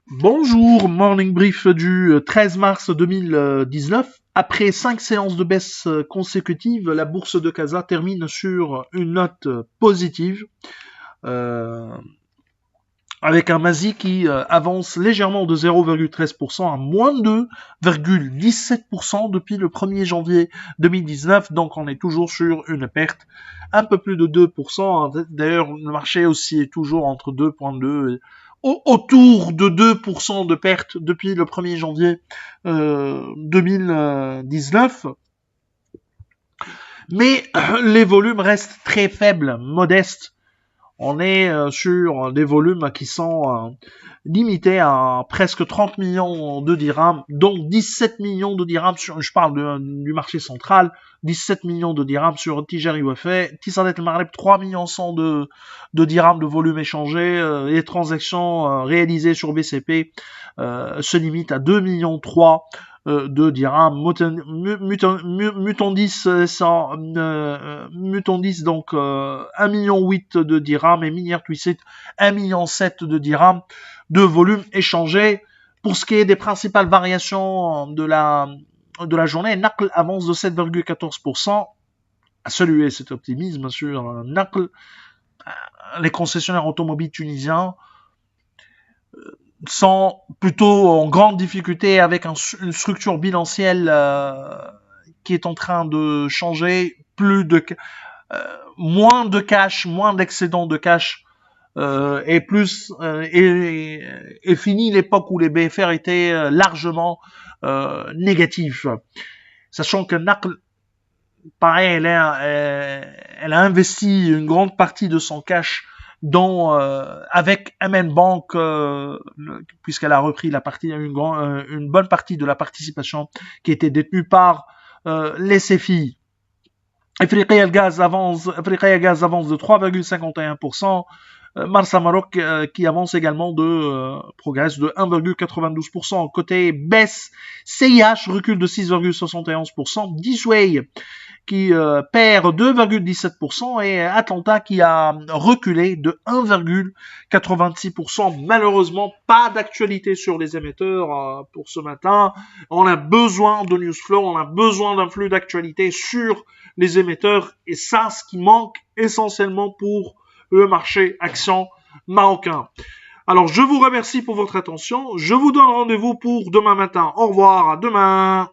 Bonjour, morning brief du 13 mars 2019. Après 5 séances de baisse consécutives, la bourse de Casa termine sur une note positive, euh, avec un MASI qui avance légèrement de 0,13% à moins 2,17% depuis le 1er janvier 2019. Donc on est toujours sur une perte un peu plus de 2%. D'ailleurs, le marché aussi est toujours entre 2,2 et autour de 2% de perte depuis le 1er janvier 2019. Mais les volumes restent très faibles, modestes. On est sur des volumes qui sont limités à presque 30 millions de dirhams, dont 17 millions de dirhams sur, je parle du marché central, 17 millions de dirhams sur Tijari UFA, Tissadet El Maghreb, 3 millions 100 de dirhams de volume échangé, les transactions réalisées sur BCP se limitent à 2 millions 3 de dirhams. Mutondis donc 1 million 8 de dirhams et Minière Twisted 1 million 7 de dirhams de volume échangé. Pour ce qui est des principales variations de la journée, Naql avance de 7,14%. À saluer cet optimisme sur Naql. Les concessionnaires automobiles tunisiens sont plutôt en grande difficulté avec une structure bilancielle qui est en train de changer, moins de cash, moins d'excédent de cash, et plus et fini l'époque où les BFR étaient largement négatifs. Sachant que Naql, pareil, elle a investi une grande partie de son cash avec MN Bank, puisqu'elle a repris une bonne partie de la participation qui était détenue par les CFI. Africa Gaz avance de 3,51%. Marsa Maroc qui avance également progresse de 1,92%. Côté baisse, CIH recule de 6,71%. Disway qui perd 2,17% et Atlanta qui a reculé de 1,86%. Malheureusement, pas d'actualité sur les émetteurs pour ce matin. On a besoin de news flow, on a besoin d'un flux d'actualité sur les émetteurs et ça, ce qui manque essentiellement pour le marché action marocain. Alors, je vous remercie pour votre attention. Je vous donne rendez-vous pour demain matin. Au revoir, à demain.